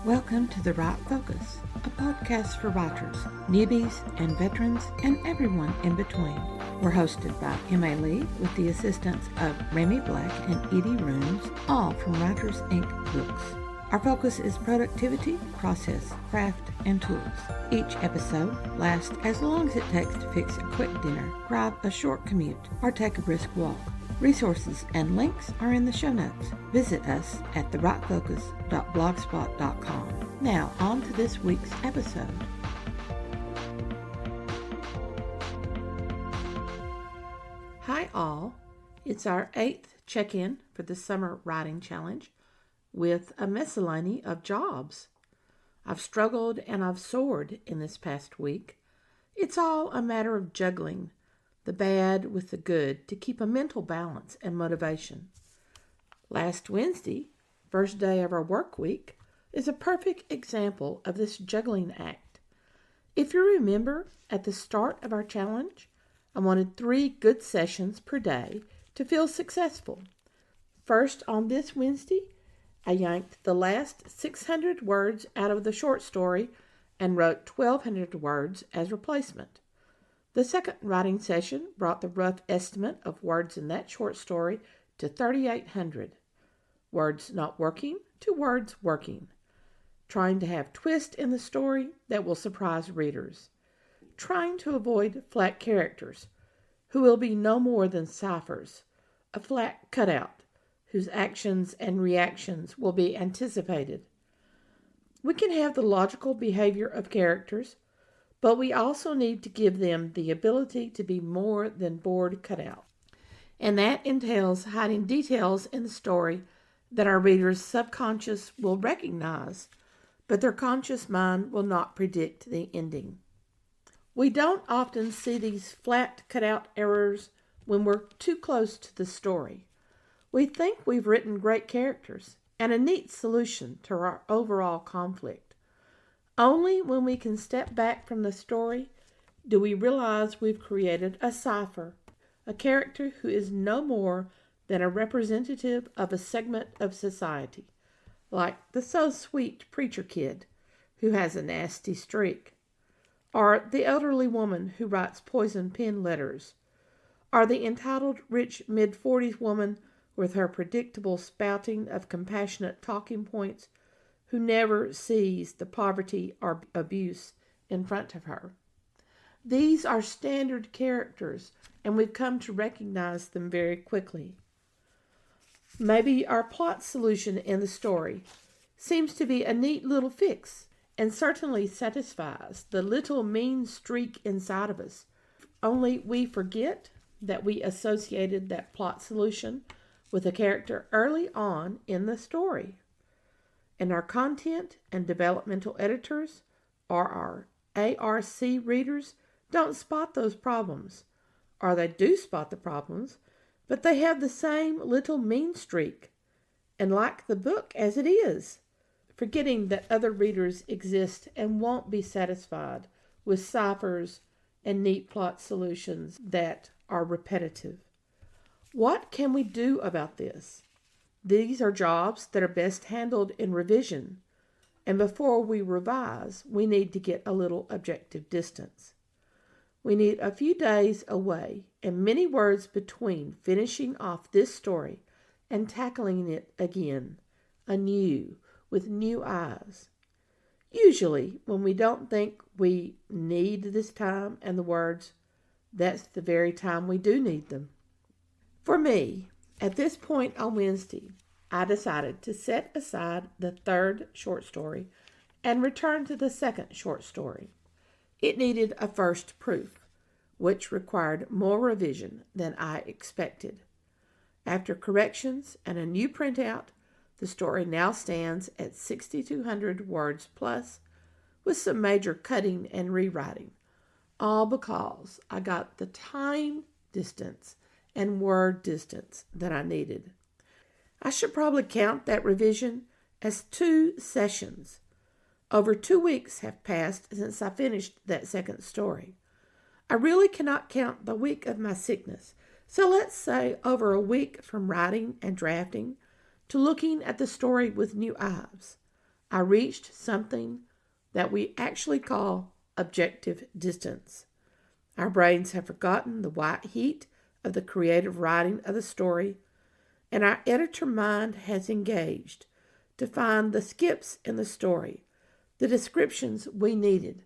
Welcome to The Right Focus, a podcast for writers, newbies, and veterans, and everyone in between. We're hosted by M.A. Lee with the assistance of Remy Black and Edie Rooms, all from Writers Inc. books. Our focus is productivity, process, craft, and tools. Each episode lasts as long as it takes to fix a quick dinner, drive a short commute, or take a brisk walk. Resources and links are in the show notes. Visit us at therightfocus.blogspot.com. Now, on to this week's episode. Hi all. It's our 8th check-in for the Summer Writing Challenge with a miscellany of jobs. I've struggled and I've soared in this past week. It's all a matter of juggling the bad with the good to keep a mental balance and motivation. Last Wednesday, first day of our work week, is a perfect example of this juggling act. If you remember, at the start of our challenge, I wanted 3 good sessions per day to feel successful. First, on this Wednesday, I yanked the last 600 words out of the short story and wrote 1,200 words as replacement. The second writing session brought the rough estimate of words in that short story to 3,800. Words not working to words working. Trying to have twist in the story that will surprise readers. Trying to avoid flat characters, who will be no more than ciphers, a flat cutout, whose actions and reactions will be anticipated. We can have the logical behavior of characters, but we also need to give them the ability to be more than board cutout. And that entails hiding details in the story that our readers' subconscious will recognize, but their conscious mind will not predict the ending. We don't often see these flat cutout errors when we're too close to the story. We think we've written great characters and a neat solution to our overall conflict. Only when we can step back from the story do we realize we've created a cipher, a character who is no more than a representative of a segment of society, like the so-sweet preacher kid who has a nasty streak, or the elderly woman who writes poison pen letters, or the entitled rich mid-40s woman with her predictable spouting of compassionate talking points who never sees the poverty or abuse in front of her. These are standard characters, and we've come to recognize them very quickly. Maybe our plot solution in the story seems to be a neat little fix, and certainly satisfies the little mean streak inside of us. Only we forget that we associated that plot solution with a character early on in the story. And our content and developmental editors, or our ARC readers, don't spot those problems. Or they do spot the problems, but they have the same little mean streak and like the book as it is, forgetting that other readers exist and won't be satisfied with ciphers and neat plot solutions that are repetitive. What can we do about this? These are jobs that are best handled in revision, and before we revise, we need to get a little objective distance. We need a few days away and many words between finishing off this story and tackling it again, anew, with new eyes. Usually, when we don't think we need this time and the words, that's the very time we do need them. For me, at this point on Wednesday, I decided to set aside the 3rd short story and return to the 2nd short story. It needed a first proof, which required more revision than I expected. After corrections and a new printout, the story now stands at 6,200 words plus, with some major cutting and rewriting, all because I got the time distance and word distance that I needed. I should probably count that revision as 2 sessions. Over 2 weeks have passed since I finished that 2nd story. I really cannot count the week of my sickness, so let's say over a week from writing and drafting to looking at the story with new eyes. I reached something that we actually call objective distance. Our brains have forgotten the white heat of the creative writing of the story, and our editor mind has engaged to find the skips in the story, the descriptions we needed,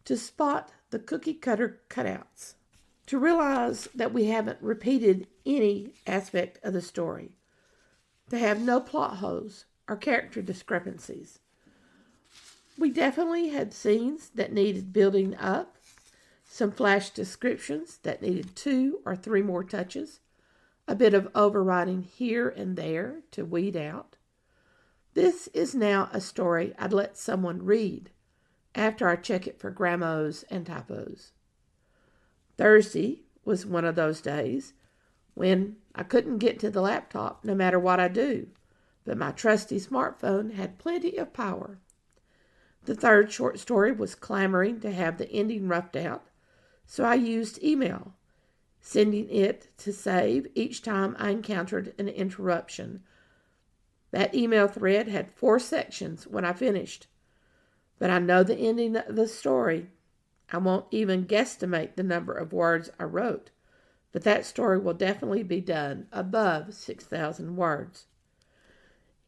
to spot the cookie cutter cutouts, to realize that we haven't repeated any aspect of the story, to have no plot holes or character discrepancies. We definitely had scenes that needed building up, some flash descriptions that needed 2 or 3 more touches, a bit of overwriting here and there to weed out. This is now a story I'd let someone read after I check it for grammars and typos. Thursday was one of those days when I couldn't get to the laptop no matter what I do, but my trusty smartphone had plenty of power. The third short story was clamoring to have the ending roughed out, so I used email, sending it to save each time I encountered an interruption. That email thread had 4 sections when I finished, but I know the ending of the story. I won't even guesstimate the number of words I wrote, but that story will definitely be done above 6,000 words.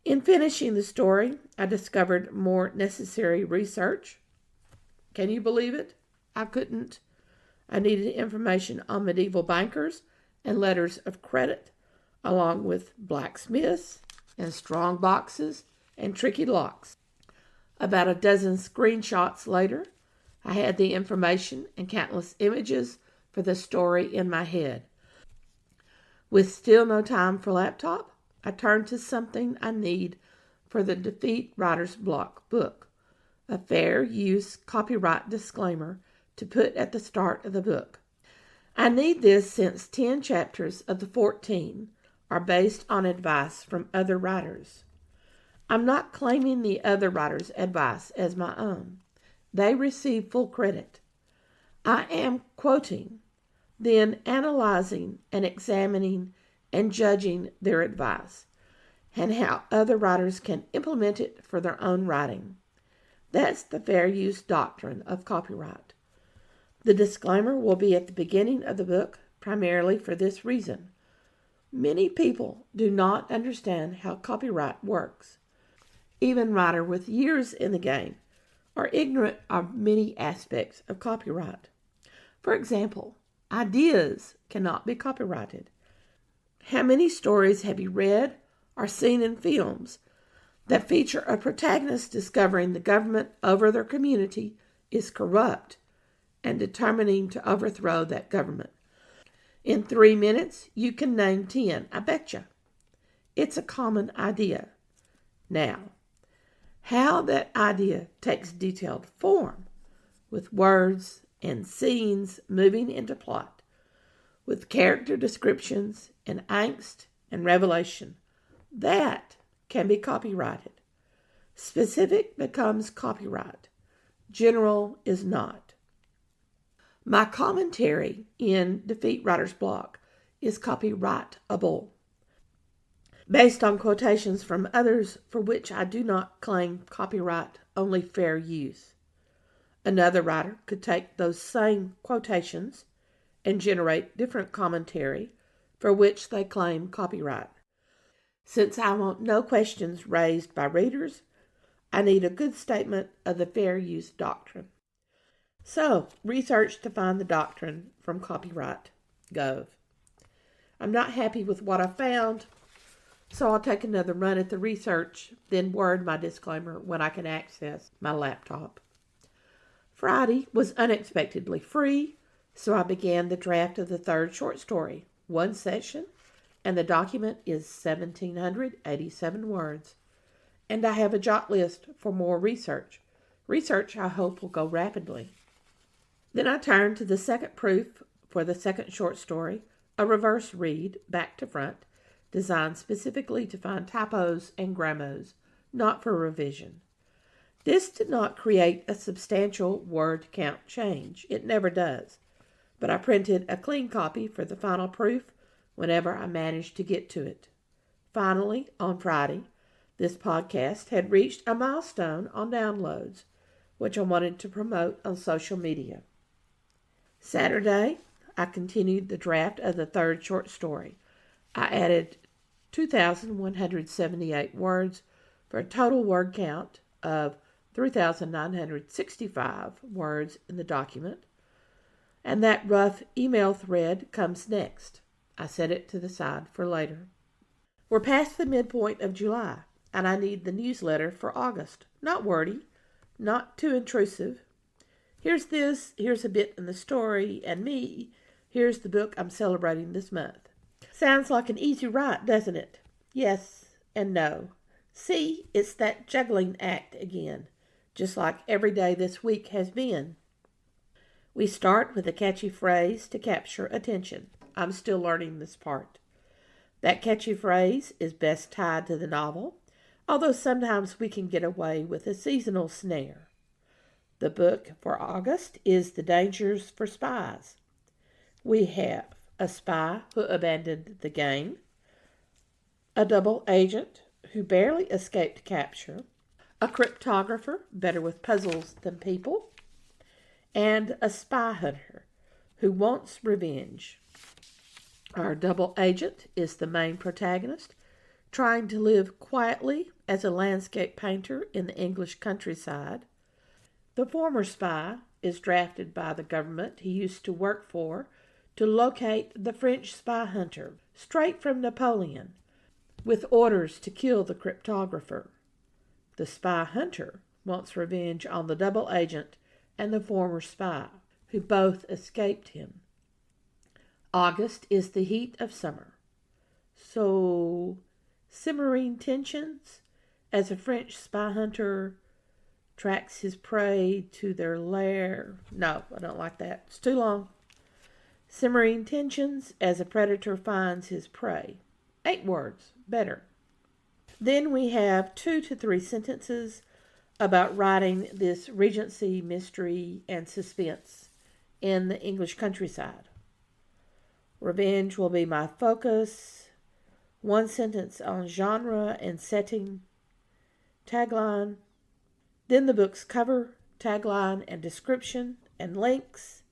In finishing the story, I discovered more necessary research. Can you believe it? I couldn't. I needed information on medieval bankers and letters of credit, along with blacksmiths and strong boxes and tricky locks. About a dozen screenshots later, I had the information and countless images for the story in my head. With still no time for laptop, I turned to something I need for the Defeat Writer's Block book, a fair use copyright disclaimer to put at the start of the book. I need this since 10 chapters of the 14 are based on advice from other writers. I'm not claiming the other writers' advice as my own. They receive full credit. I am quoting, then analyzing and examining and judging their advice, and how other writers can implement it for their own writing. That's the fair use doctrine of copyright. The disclaimer will be at the beginning of the book, primarily for this reason. Many people do not understand how copyright works. Even writers with years in the game are ignorant of many aspects of copyright. For example, ideas cannot be copyrighted. How many stories have you read or seen in films that feature a protagonist discovering the government over their community is corrupt and determining to overthrow that government? In 3 minutes, you can name 10, I betcha. It's a common idea. Now, how that idea takes detailed form, with words and scenes moving into plot, with character descriptions and angst and revelation, that can be copyrighted. Specific becomes copyright. General is not. My commentary in Defeat Writer's Block is copyrightable, based on quotations from others for which I do not claim copyright, only fair use. Another writer could take those same quotations and generate different commentary for which they claim copyright. Since I want no questions raised by readers, I need a good statement of the fair use doctrine. So, research to find the doctrine from Copyright.gov. I'm not happy with what I found, so I'll take another run at the research, then word my disclaimer when I can access my laptop. Friday was unexpectedly free, so I began the draft of the third short story, 1 session, and the document is 1,787 words. And I have a jot list for more research. Research I hope will go rapidly. Then I turned to the second proof for the second short story, a reverse read, back to front, designed specifically to find typos and grammars, not for revision. This did not create a substantial word count change. It never does. But I printed a clean copy for the final proof whenever I managed to get to it. Finally, on Friday, This podcast had reached a milestone on downloads, which I wanted to promote on social media. Saturday, I continued the draft of the third short story. I added 2,178 words for a total word count of 3,965 words in the document. And that rough email thread comes next. I set it to the side for later. We're past the midpoint of July, and I need the newsletter for August. Not wordy, not too intrusive. Here's this, here's a bit in the story, and me. Here's the book I'm celebrating this month. Sounds like an easy write, doesn't it? Yes and no. See, it's that juggling act again, just like every day this week has been. We start with a catchy phrase to capture attention. I'm still learning this part. That catchy phrase is best tied to the novel, although sometimes we can get away with a seasonal snare. The book for August is The Dangers for Spies. We have a spy who abandoned the game, a double agent who barely escaped capture, a cryptographer better with puzzles than people, and a spy hunter who wants revenge. Our double agent is the main protagonist, trying to live quietly as a landscape painter in the English countryside. The former spy is drafted by the government he used to work for to locate the French spy hunter, straight from Napoleon, with orders to kill the cryptographer. The spy hunter wants revenge on the double agent and the former spy, who both escaped him. August is the heat of summer. So, simmering tensions as a French spy hunter tracks his prey to their lair. No, I don't like that. It's too long. Simmering tensions as a predator finds his prey. 8 words, better. Then we have 2 to 3 sentences about writing this Regency mystery and suspense in the English countryside. Revenge will be my focus. 1 sentence on genre and setting. Tagline. Then the book's cover, tagline, and description, and links.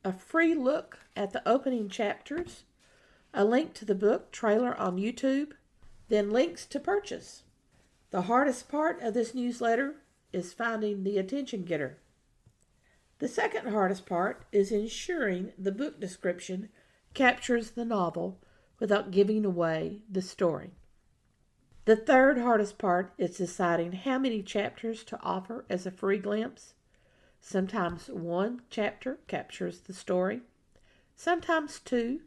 A free look at the opening chapters. A link to the book trailer on YouTube. Then links to purchase. The hardest part of this newsletter is finding the attention getter. The second hardest part is ensuring the book description captures the novel without giving away the story. The third hardest part is deciding how many chapters to offer as a free glimpse. Sometimes 1 chapter captures the story, sometimes 2.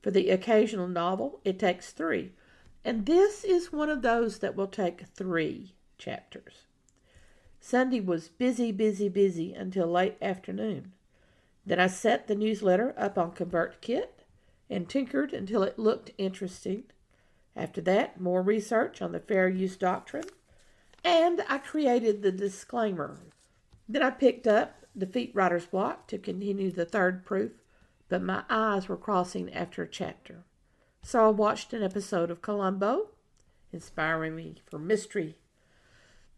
For the occasional novel, it takes 3. And this is one of those that will take 3 chapters. Sunday was busy until late afternoon. Then I set the newsletter up on ConvertKit and tinkered until it looked interesting. After that, more research on the fair use doctrine, and I created the disclaimer. Then I picked up Defeat Writer's Block to continue the third proof, but my eyes were crossing after a chapter. So I watched an episode of Columbo, inspiring me for mystery.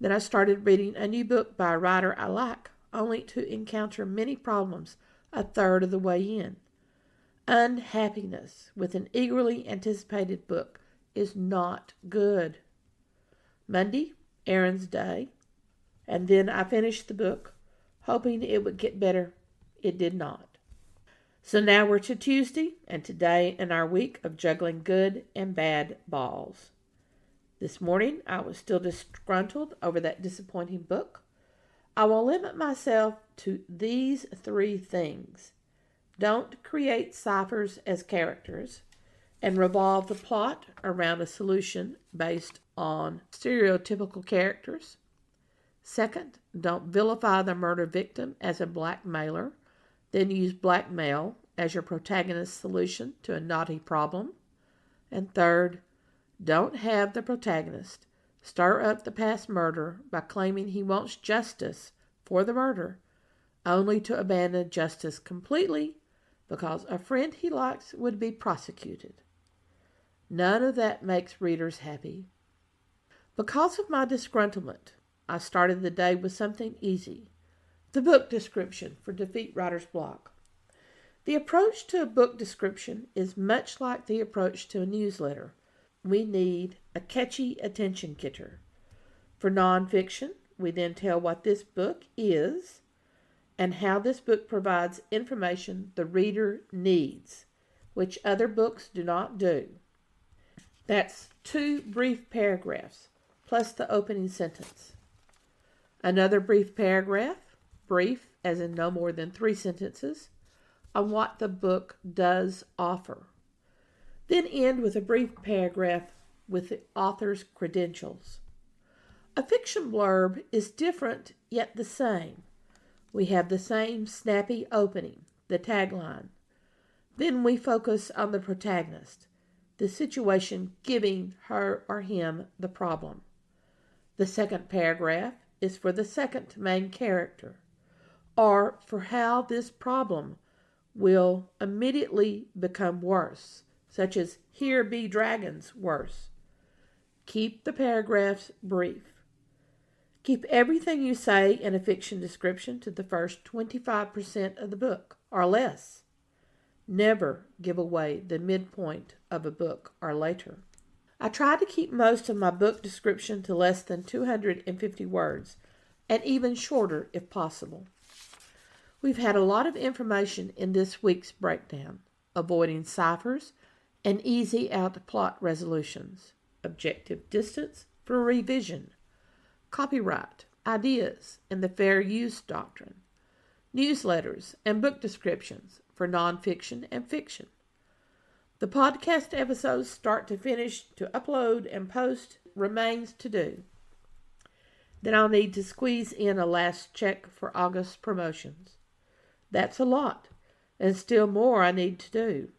Then I started reading a new book by a writer I like, only to encounter many problems a third of the way in. Unhappiness with an eagerly anticipated book is not good. Monday, Aaron's Day, and then I finished the book, hoping it would get better. It did not. So now we're to Tuesday, and today in our week of juggling good and bad balls. This morning, I was still disgruntled over that disappointing book. I will limit myself to these 3 things. Don't create Ciphers as characters and revolve the plot around a solution based on stereotypical characters. Second, don't vilify the murder victim as a blackmailer, then use blackmail as your protagonist's solution to a knotty problem. And third, don't have the protagonist stir up the past murder by claiming he wants justice for the murder, only to abandon justice completely because a friend he likes would be prosecuted. None of that makes readers happy. Because of my disgruntlement, I started the day with something easy. The book description for Defeat Writer's Block. The approach to a book description is much like the approach to a newsletter. We need a catchy attention getter. For nonfiction, we then tell what this book is and how this book provides information the reader needs, which other books do not do. That's 2 brief paragraphs, plus the opening sentence. Another brief paragraph, brief as in no more than 3 sentences, on what the book does offer. Then end with a brief paragraph with the author's credentials. A fiction blurb is different yet the same. We have the same snappy opening, the tagline. Then we focus on the protagonist, the situation giving her or him the problem. The second paragraph is for the second main character, or for how this problem will immediately become worse, such as here be dragons worse. Keep the paragraphs brief. Keep everything you say in a fiction description to the first 25% of the book, or less. Never give away the midpoint of a book or later. I try to keep most of my book description to less than 250 words, and even shorter if possible. We've had a lot of information in this week's breakdown: avoiding ciphers and easy out plot resolutions, objective distance for revision, copyright, ideas, and the fair use doctrine, newsletters and book descriptions for nonfiction and fiction. The podcast episodes start to finish to upload and post remains to do. Then I'll need to squeeze in a last check for August promotions. That's a lot, and still more I need to do.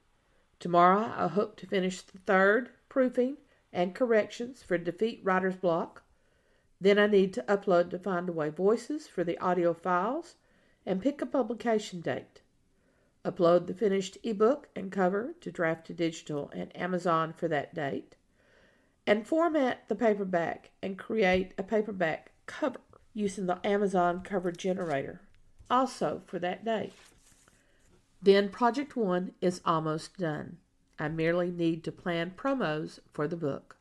Tomorrow I hope to finish the 3rd proofing and corrections for Defeat Writer's Block. Then I need to upload to Find Away Voices for the audio files and pick a publication date. Upload the finished ebook and cover to Draft to Digital and Amazon for that date. And format the paperback and create a paperback cover using the Amazon cover generator, also for that date. Then Project 1 is almost done. I merely need to plan promos for the book.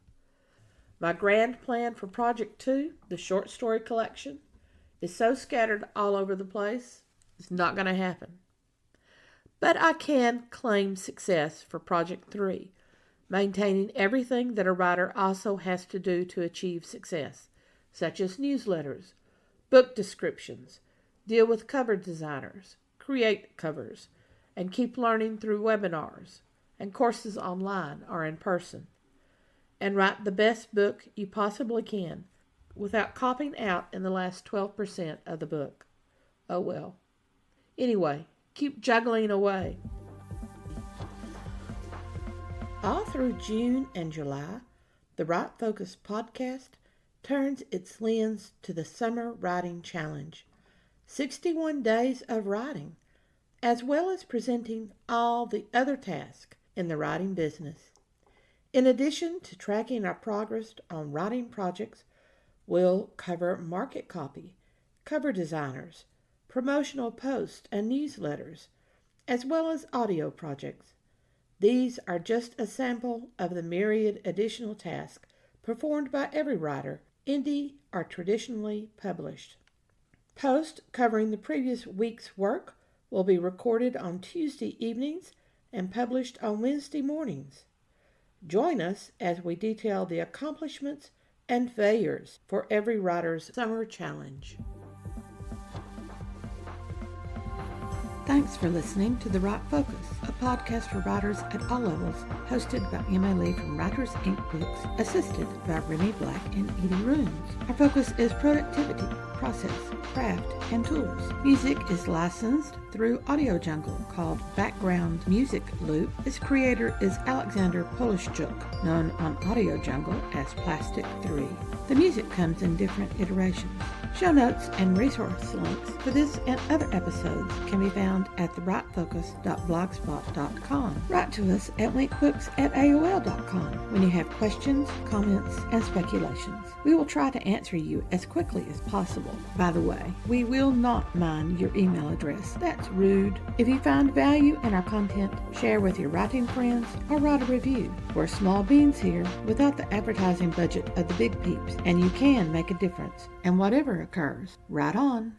My grand plan for Project 2, the short story collection, is so scattered all over the place, it's not going to happen. But I can claim success for Project 3, maintaining everything that a writer also has to do to achieve success, such as newsletters, book descriptions, deal with cover designers, create covers, and keep learning through webinars and courses online or in person. And write the best book you possibly can without copping out in the last 12% of the book. Oh well. Anyway, keep juggling away. All through June and July, the Write Focus podcast turns its lens to the Summer Writing Challenge. 61 days of writing, as well as presenting all the other tasks in the writing business. In addition to tracking our progress on writing projects, we'll cover market copy, cover designers, promotional posts and newsletters, as well as audio projects. These are just a sample of the myriad additional tasks performed by every writer, indie or traditionally published. Posts covering the previous week's work will be recorded on Tuesday evenings and published on Wednesday mornings. Join us as we detail the accomplishments and failures for every writer's summer challenge. Thanks for listening to The Write Focus, a podcast for writers at all levels, hosted by Emma Lee from Writers Inc. Books, assisted by Renee Black and Edie Rooms. Our focus is productivity, process, craft, and tools. Music is licensed through Audio Jungle, called Background Music Loop. Its creator is Alexander Polishchuk, known on Audio Jungle as Plastic 3. The music comes in different iterations. Show notes and resource links for this and other episodes can be found at therightfocus.blogspot.com. Write to us at winkbooks@aol.com when you have questions, comments, and speculations. We will try to answer you as quickly as possible. By the way, we will not mind your email address. That's rude. If you find value in our content, share with your writing friends or write a review. We're small beans here without the advertising budget of the big peeps, and you can make a difference. And whatever occurs, write on.